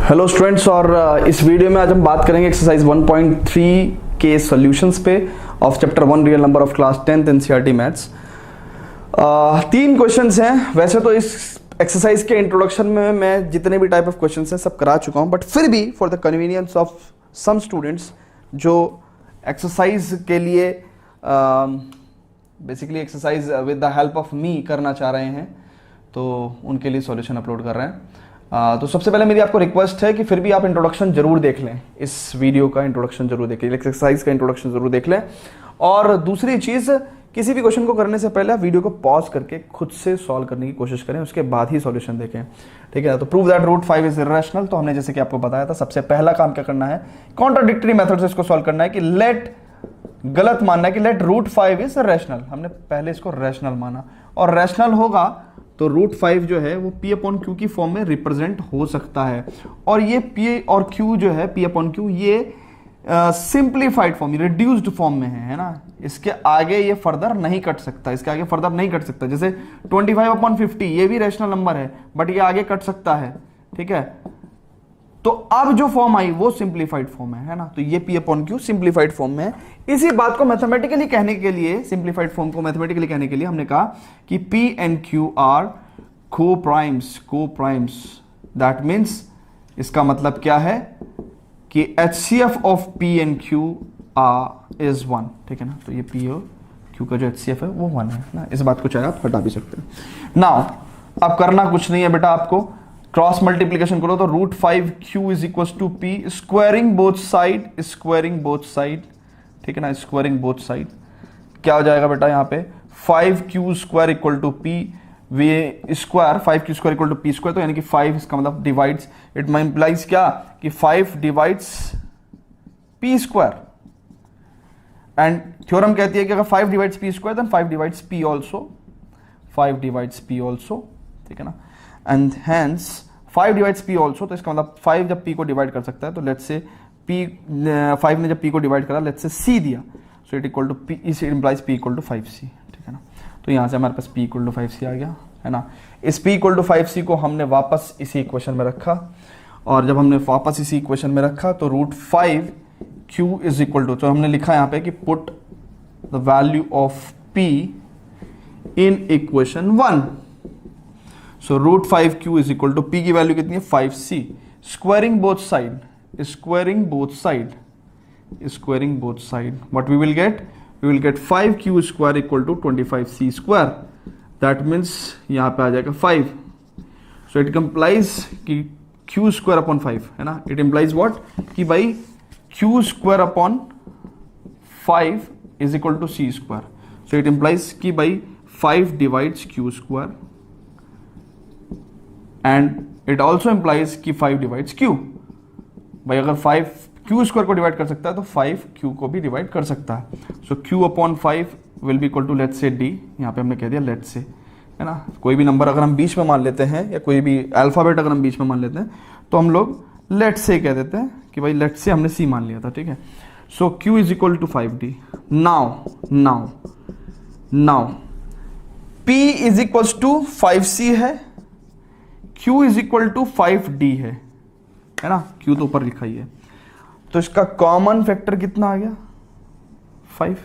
Hello students, और इस video में आज हम बात करेंगे एक्सरसाइज 1.3 के सॉल्यूशंस पे of chapter 1 real number of class 10th NCERT maths. 3 questions हैं। वैसे तो इस एक्सरसाइज के इंट्रोडक्शन में मैं जितने भी टाइप ऑफ क्वेश्चंस हैं सब करा चुका हूं, बट फिर भी for the convenience of some students जो एक्सरसाइज के लिए basically exercise with the help of me करना चाह रहे हैं, तो उनके लिए सॉल्यूशन अपलोड कर रहे हैं। तो सबसे पहले मेरी आपको रिक्वेस्ट है कि फिर भी आप इंट्रोडक्शन जरूर देख लें, इस वीडियो का इंट्रोडक्शन जरूर देख लें, एक्सरसाइज का इंट्रोडक्शन जरूर देख लें। और दूसरी चीज़, किसी भी क्वेश्चन को करने से पहले आप वीडियो को पॉज करके खुद से सॉल्व करने की कोशिश करें, उसके बाद ही सॉल्यूशन देखें, ठीक है। तो prove that root 5 is irrational, तो हमने जैसे कि आपको बताया था सबसे पहला काम क्या करना है, कॉन्ट्राडिक्टरी मेथड से इसको सॉल्व करना है कि गलत मानना है कि लेट रूट 5 इज रैशनल। हमने पहले इसको रैशनल माना, और रैशनल होगा तो रूट 5 जो है वो P अपॉन Q की फॉर्म में रिप्रेजेंट हो सकता है। और ये P और Q जो है, P अपॉन Q, ये सिंप्लीफाइड फॉर्म, रिड्यूस्ड फॉर्म में है ना। इसके आगे ये फर्दर नहीं कट सकता, इसके आगे फर्दर नहीं कट सकता। जैसे 25 अपॉन 50 ये भी रैशनल नंबर है, बट ये आगे कट सकता है, ठीक है। तो अब जो फॉर्म आई वो सिंप्लीफाइड फॉर्म है ना। तो ये P upon Q simplified form में है। इसी बात को मैथमेटिकली कहने के लिए, सिंप्लीफाइड फॉर्म को मैथमेटिकली कहने के लिए हमने कहा कि P and Q are coprimes. That means इसका मतलब क्या है कि HCF of P and Q is 1, ठीक है ना। तो ये P और Q का जो HCF है वो 1 है ना। इस बात को चाहे आप हटा भी सकते हैं। नाउ अब करना कुछ नहीं है बेटा, आपको क्रॉस मल्टीप्लीकेशन करो तो root 5Q is equal to P, squaring both side, ठीक है ना, स्क्वायरिंग बोथ साइड। क्या हो जाएगा बेटा यहाँ पे 5Q square equal to P, we square 5Q square equal to P square, तो यानी कि 5 इसका मतलब डिवाइड्स, इट इंप्लाइज क्या कि 5 divides P square. And theorem कहती है कि अगर 5 divides P square then 5 divides P also, 5 divides P also, ठीक है ना। And hence 5 divides P also, तो इसका मतलब 5 जब P को डिवाइड कर सकता है, तो लेट्स से 5 ने जब P को डिवाइड करा, लेट्स से C दिया, so it equal to P, it implies P equal to 5C, ठीक है ना। तो यहाँ से हमारे पास P इक्वल टू 5C आ गया, है ना। इस P इक्वल टू 5C को हमने वापस इसी इक्वेशन में रखा, और जब हमने वापस इसी इक्वेशन में रखा तो root 5Q is equal to, तो हमने लिखा यहाँ पे कि put the value of P in equation 1। So root 5Q is equal to P की वैल्यू कितनी है 5C, squaring both side, what we will get 5Q square equal to 25C square, that means यहाँ पे आ जाएगा 5, so it implies कि Q square upon 5 है ना, it implies what कि भाई Q square upon 5 is equal to C square, so it implies कि भाई 5 divides Q square and it also implies कि 5 divides Q। भाई अगर 5 Q स्क्वायर को डिवाइड कर सकता है तो 5Q को भी डिवाइड कर सकता है। So Q upon 5 will be equal to let's say D, यहाँ पे हमने कह दिया लेट्स से, है ना। कोई भी नंबर अगर हम बीच में मान लेते हैं, या कोई भी अल्फाबेट अगर हम बीच में मान लेते हैं, तो हम लोग लेट्स से कह देते हैं कि भाई लेट्स से हमने C मान लिया था, ठीक है। So Q is equal to 5D। Now P is equal to 5C है, Q is equal to 5D है ना। Q तो ऊपर लिखा ही है, तो इसका कॉमन फैक्टर कितना आ गया 5।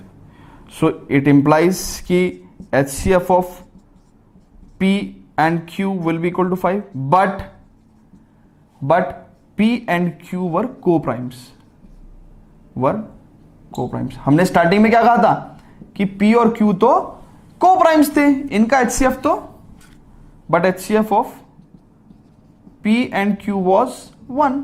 सो इट इंप्लाइज कि HCF of P and Q will be equal to 5, but P and Q were coprimes. हमने स्टार्टिंग में क्या कहा था कि P और Q तो को-प्राइम्स थे, इनका HCF तो, but HCF of P and Q was 1।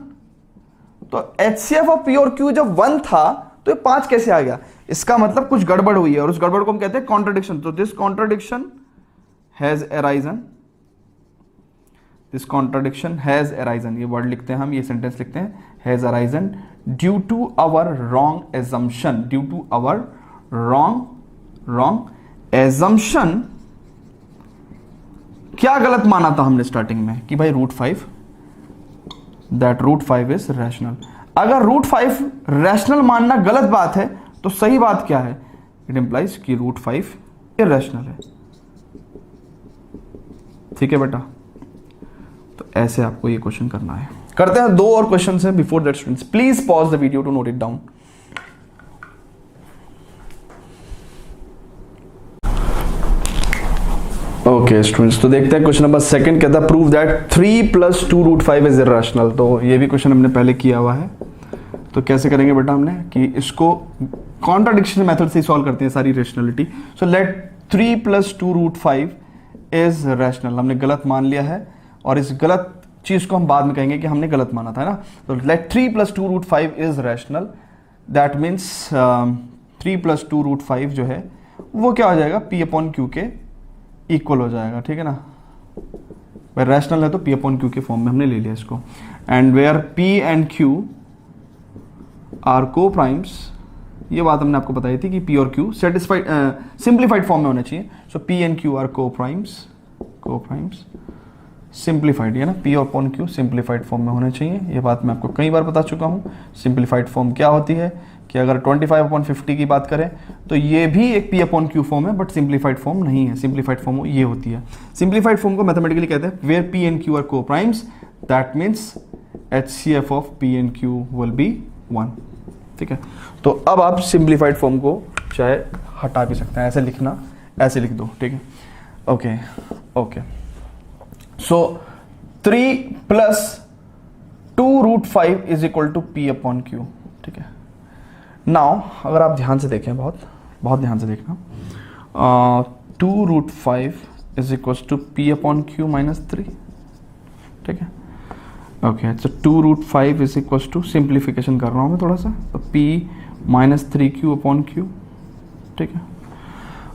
तो HCF ऑफ P और Q जब 1 था तो ये 5 कैसे आ गया? इसका मतलब कुछ गड़बड़ हुई है, और उस गड़बड़ को हम कहते हैं कॉन्ट्रडिक्शन। तो दिस कॉन्ट्रडिक्शन हैज अराइजन, ये वर्ड लिखते हैं हम, ये सेंटेंस लिखते हैं has arisen due to our wrong assumption. क्या गलत माना था हमने स्टार्टिंग में कि भाई रूट 5 इज रैशनल। अगर रूट 5 रैशनल मानना गलत बात है तो सही बात क्या है? इट इंप्लाइज कि रूट 5 इरैशनल है, ठीक है बेटा। तो ऐसे आपको ये क्वेश्चन करना है। करते हैं, 2 और क्वेश्चन हैं before that students please pause the video to note it down. Okay students, तो देखते हैं क्वेश्चन नंबर 2 कहता है प्रूव दैट 3 + 2√5 इज इरेशनल। तो ये भी क्वेश्चन हमने पहले किया हुआ है, तो कैसे करेंगे बेटा हमने कि इसको कॉन्ट्राडिक्शन मेथड से सॉल्व करते हैं सारी rationality. So let 3 + 2√5 is rational, हमने गलत मान लिया है और इस गलत चीज को हम बाद में कहेंगे कि हमने गलत माना था ना। तो let 3 + 2√5 is rational, that means 3 + 2√5 जो है वो क्या हो जाएगा, P/Q के इक्वल हो जाएगा, ठीक है ना। भाई रैशनल है तो P/Q के फॉर्म में हमने ले लिया इसको। And where P and Q are coprimes, ये बात हमने आपको बताई थी कि P और Q सेटिस्फाइड सिंप्लीफाइड फॉर्म में होना चाहिए। सो P एंड Q आर को प्राइम्स सिंप्लीफाइड, है ना, P और Q सिंप्लीफाइड फॉर्म में होने चाहिए। ये बात मैं आपको कई बार बता चुका हूँ। सिंप्लीफाइड फॉर्म क्या होती है कि अगर 25/50 की बात करें तो ये भी एक P/Q फॉर्म है, बट सिंप्लीफाइड फॉर्म नहीं है। सिंप्लीफाइड फॉर्म ये होती है, सिंप्लीफाइड फॉर्म को मैथमेटिकली कहते हैं where P and Q are coprimes, that means HCF of P and Q will be 1, ठीक है। तो अब आप सिंप्लीफाइड फॉर्म को चाहे हटा भी सकते हैं, ऐसे लिखना, ऐसे लिख दो, ठीक है। Okay so 3 + 2√5 is equal to P/Q, ठीक है। नाउ अगर आप ध्यान से देखें, बहुत ध्यान से देखना, 2√5 इज इक्वल टू P/Q - 3, ठीक है। Okay so 2√5 is equal to, simplification कर रहा हूँ मैं थोड़ा सा, तो P - 3Q/Q, ठीक है।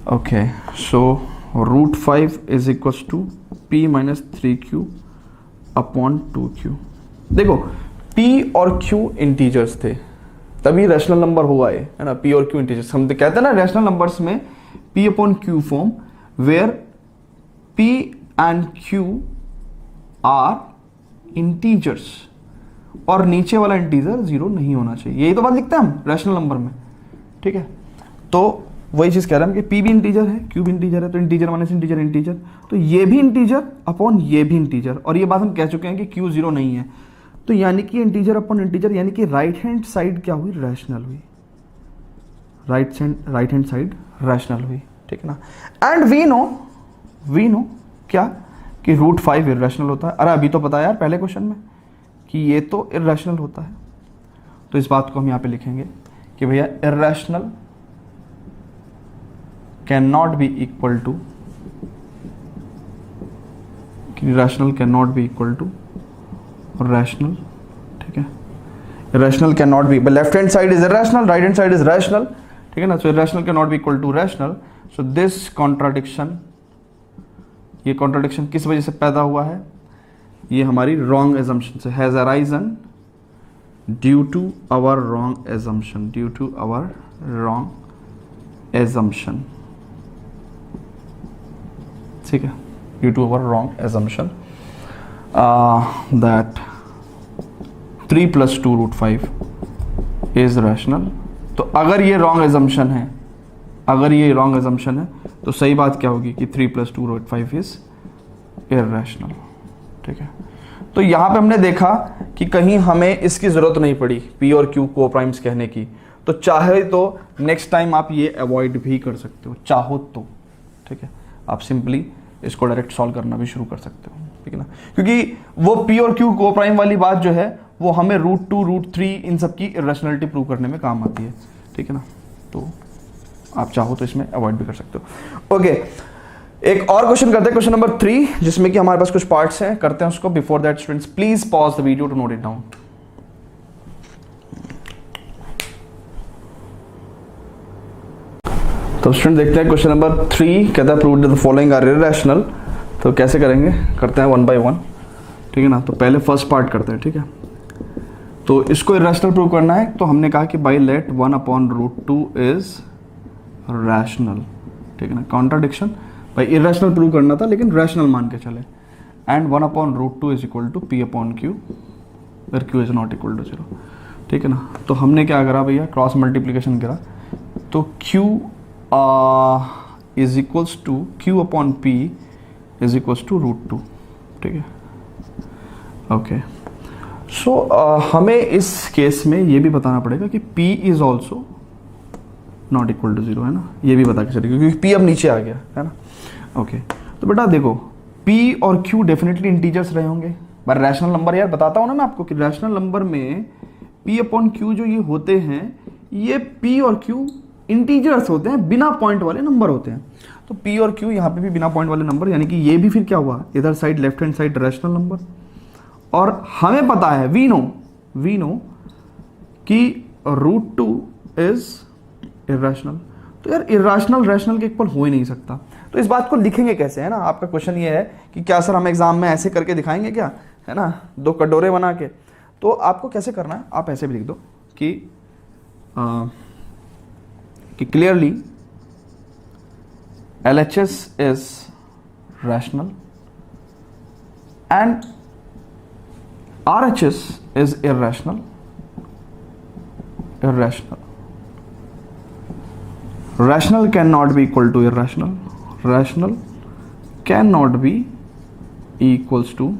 Okay so √5 is equal to P - 3Q/2Q। देखो P और Q इंटीजर्स थे, तभी रैशनल नंबर हुआ है ना। P और Q इंटीजर्स, हम तो कहते हैं ना रैशनल नंबर्स में P/Q form where P and Q are integers और नीचे वाला इंटीजर 0 नहीं होना चाहिए। यही तो बात लिखते हैं हम रैशनल नंबर में, ठीक है। तो वही चीज कह रहे हैं कि P भी इंटीजर है, Q भी इंटीजर है, तो इंटीजर माइनस इंटीजर, तो ये भी इंटीजर अपॉन ये भी इंटीजर। और ये बात हम कह चुके हैं कि Q 0 नहीं है, तो यानी कि इंटीजर अपॉन इंटीजर, यानी कि राइट हैंड साइड क्या हुई, रैशनल हुई, राइट हैंड साइड रैशनल हुई, ठीक है ना। एंड वी नो क्या कि √5 इरेशनल होता है। अरे अभी तो पता है यार पहले क्वेश्चन में कि ये तो इरेशनल होता है, तो इस बात को हम यहाँ पे लिखेंगे कि भैया irrational can not be equal to, rational can not be equal to rational, ठीक है। Irrational can not be, left hand side is irrational, right hand side is rational, ठीक है ना। So irrational can not be equal to rational. So this contradiction, ये contradiction किस वजह से पैदा हुआ है, ये हमारी रॉन्ग एजम्पशन से, has arisen due to our wrong assumption, due to our wrong assumption, ठीक है, due to our wrong assumption that 3 + 2√5 is rational. तो अगर ये रॉन्ग एजम्पशन है, तो सही बात क्या होगी कि 3 + 2√5 इज इररेशनल, ठीक है। तो यहां पे हमने देखा कि कहीं हमें इसकी जरूरत नहीं पड़ी P और Q को प्राइम्स कहने की, तो चाहे तो नेक्स्ट टाइम आप ये अवॉइड भी कर सकते हो, चाहो तो, ठीक है। आप सिंपली इसको डायरेक्ट सॉल्व करना भी शुरू कर सकते हो, ठीक है ना, क्योंकि वो P और Q को प्राइम वाली बात जो है वो हमें √2, √3 इन सब की इरेशनलिटी प्रूव करने में काम आती है, ठीक है ना। तो आप चाहो तो इसमें अवॉइड भी कर सकते हो। ओके, एक और क्वेश्चन करते हैं, क्वेश्चन नंबर 3, जिसमें कि हमारे पास कुछ पार्ट्स हैं, करते हैं उसको। Before that students please pause the video to note it down. तो स्टूडेंट देखते हैं क्वेश्चन नंबर 3 कहता है prove the following are irrational. तो कैसे करेंगे, करते हैं 1 by 1, ठीक है ना। तो पहले फर्स्ट पार्ट करते हैं, ठीक है। तो इसको इररेशनल प्रूव करना है, तो हमने कहा कि बाई लेट 1/√2 इज रैशनल, ठीक है ना। कॉन्ट्राडिक्शन, भाई इररेशनल प्रूव करना था लेकिन रैशनल मान के चले। And 1/√2 is equal to P/Q where Q is not equal to 0, ठीक है ना। तो हमने क्या करा भैया, क्रॉस मल्टीप्लीकेशन करा, तो Q is equals to Q/P is equals to √2, ठीक है। ओके, सो हमें इस केस में ये भी बताना पड़ेगा कि P is also not equal to 0, है ना, ये भी बता के चलिए क्योंकि P अब नीचे आ गया है ना। ओके तो बेटा देखो P और Q डेफिनेटली इंटीजर्स रहे होंगे, पर रैशनल नंबर यार बताता हूँ ना मैं आपको कि रैशनल नंबर में P अपॉन Q जो ये होते हैं, ये P और Q इंटीजर्स होते हैं, बिना पॉइंट वाले नंबर होते हैं। तो P और Q यहाँ पे भी बिना पॉइंट वाले नंबर, यानी कि ये भी फिर क्या हुआ, इधर side left hand side rational number. और हमें पता है वी नो कि √2 इज इर्रेशनल। तो यार इर्रेशनल रैशनल के इक्वल हो ही नहीं सकता, तो इस बात को लिखेंगे कैसे, है ना। आपका क्वेश्चन ये है कि क्या सर हम एग्जाम में ऐसे करके दिखाएंगे क्या, है ना, दो कटोरे बना के। तो आपको कैसे करना है, आप ऐसे भी लिख दो कि clearly LHS is rational and RHS is irrational. Rational cannot be equal to irrational. Rational cannot be equals to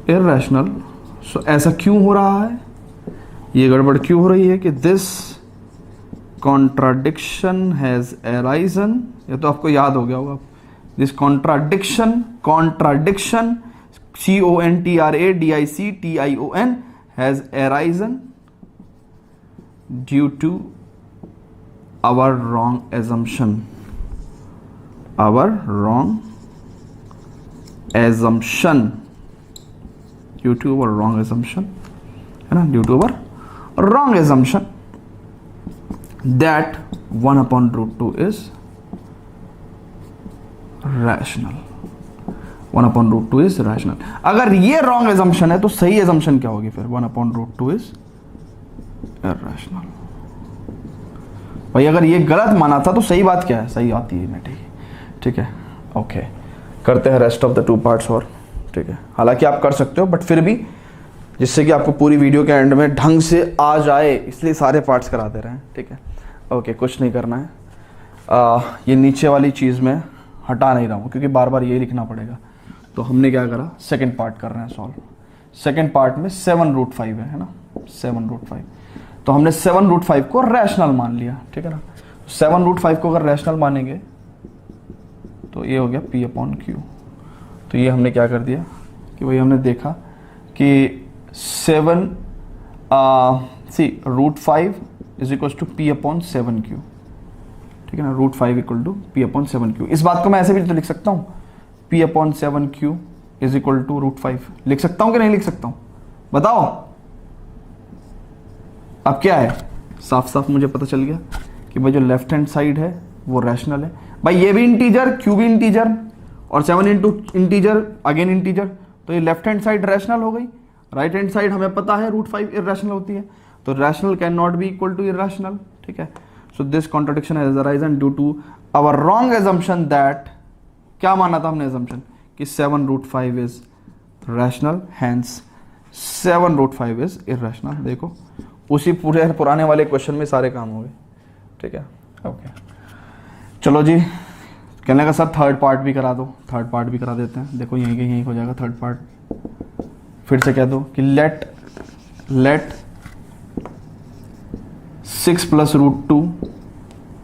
irrational. So ऐसा क्यों हो रहा है, ये गड़बड़ क्यों हो रही है कि this contradiction has arisen, ये तो आपको याद हो गया होगा। This contradiction CONTRADICTION has arisen due to our wrong assumption. Due to our wrong assumption, है ना, due to our wrong assumption that 1 upon √2 is rational. 1 upon √2 is rational. अगर ये wrong assumption है तो सही assumption क्या होगी फिर, 1 upon √2 is irrational. भाई अगर ये गलत माना था तो सही बात क्या है, सही आती है बेटे, ठीक है। ओके करते हैं रेस्ट ऑफ द 2 पार्ट्स और, ठीक है। हालांकि आप कर सकते हो बट फिर भी जिससे कि आपको पूरी वीडियो के एंड में ढंग से आ जाए, इसलिए सारे पार्ट्स करा दे रहे हैं, ठीक है। ओके कुछ नहीं करना है, ये नीचे वाली चीज़ में हटा नहीं रहा हूँ क्योंकि बार बार ये लिखना पड़ेगा। तो हमने क्या करा, सेकंड पार्ट कर रहे हैं सॉल्व। सेकंड पार्ट में 7√5 है ना, 7√5। तो हमने 7√5 को रैशनल मान लिया, ठीक है ना। 7√5 को अगर रैशनल मानेंगे तो ये हो गया P अपॉन Q। तो ये हमने क्या कर दिया कि भाई हमने देखा कि √5 is equal to P upon 7Q, ठीक है ना। √5 equal to P upon 7Q। इस बात को मैं ऐसे भी तो लिख सकता हूँ, P upon 7Q is equal to √5। लिख सकता हूँ कि नहीं लिख सकता हूँ, बताओ। अब क्या है, साफ साफ मुझे पता चल गया कि भाई जो लेफ्ट हैंड साइड है वो रैशनल है। भाई ये भी इंटीजर, Q भी इंटीजर और 7 इंटू इंटीजर अगेन इंटीजर, तो ये लेफ्ट हैंड साइड रैशनल हो गई। राइट हैंड साइड हमें पता है √5 इर्रेशनल होती है, तो rational can not be equal to irrational, ठीक है। So this contradiction has arisen due to our wrong assumption that, क्या माना था हमने एजम्पशन कि 7√5 is rational, hence 7√5 is irrational. देखो उसी पूरे पुराने वाले क्वेश्चन में सारे काम हो गए, ठीक है। ओके चलो जी, कहने का सर थर्ड पार्ट भी करा दो, थर्ड पार्ट भी करा देते हैं। देखो यहीं यहीं हो जाएगा थर्ड पार्ट। फिर से कह दो कि लेट 6 प्लस √2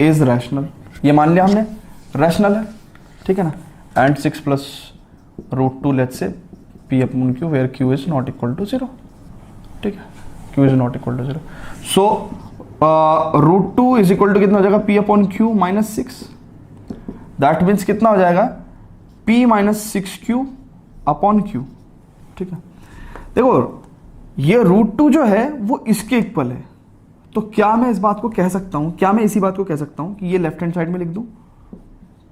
इज रैशनल, ये मान लिया हमने रैशनल है, ठीक है ना। And 6 plus √2 let's say P upon Q where Q is not equal to 0, ठीक है। Q is not equal to 0। So √2 is equal to कितना हो जाएगा, P upon Q minus 6। That means कितना हो जाएगा, P minus 6Q upon Q, ठीक है। देखो ये √2 जो है वो इसके इक्वल है, तो क्या मैं इस बात को कह सकता हूं, क्या मैं इसी बात को कह सकता हूं कि ये लेफ्ट हैंड साइड में लिख दूं,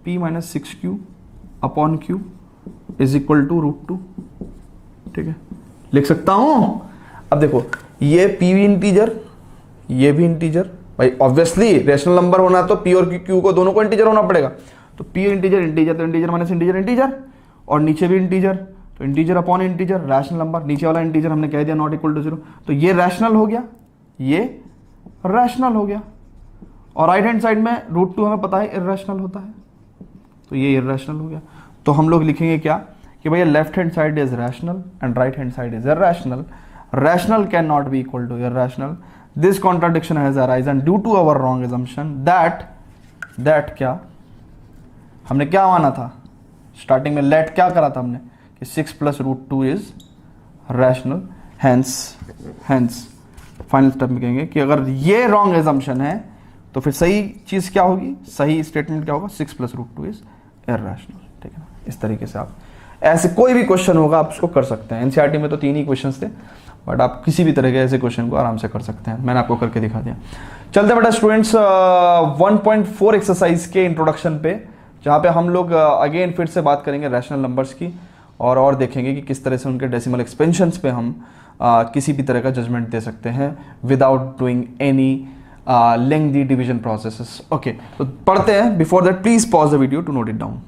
P minus 6Q upon Q is equal to √2, ठीक है, लिख सकता हूं। अब देखो ये P भी इंटीजर, ये भी इंटीजर, भाई ऑब्वियसली रैशनल नंबर होना तो P और Q को दोनों को इंटीजर होना पड़ेगा। तो P इंटीजर इंटीजर तो इंटीजर माइनस इंटीजर इंटीजर, और नीचे भी इंटीजर तो integer upon integer, rational number, नीचे वाला इंटीजर हमने कह दिया नॉट इक्वल टू 0, तो ये रैशनल हो गया, ये रैशनल हो गया। और राइट हैंड साइड में √2 हमें पता है इर्रेशनल होता है, तो ये इर्रेशनल हो गया। तो हम लोग लिखेंगे क्या कि भैया left hand side is rational and right hand side is irrational, rational can not be equal to irrational, this contradiction has arisen due to our wrong assumption that क्या हमने क्या माना था स्टार्टिंग में, लेट क्या करा था हमने कि 6 + √2 is rational, hence final step में कहेंगे कि अगर ये रॉन्ग एजम्पशन है तो फिर सही चीज क्या होगी, सही स्टेटमेंट क्या होगा, 6 + √2 इज इरैशनल। ठीक है ना, इस तरीके से आप ऐसे कोई भी क्वेश्चन होगा आप उसको कर सकते हैं। एनसीईआरटी में तो 3 ही क्वेश्चंस थे, बट आप किसी भी तरह के ऐसे क्वेश्चन को आराम से कर सकते हैं, मैंने आपको करके दिखा दिया। चलते बेटा स्टूडेंट्स 1.4 एक्सरसाइज के इंट्रोडक्शन पे, जहाँ पे हम लोग अगेन फिर से बात करेंगे रैशनल नंबर्स की और देखेंगे कि किस तरह से उनके डेसिमल एक्सपेंशंस पे हम किसी भी तरह का जजमेंट दे सकते हैं without doing any lengthy division processes. Okay, तो पढ़ते हैं। Before that please pause the video to note it down.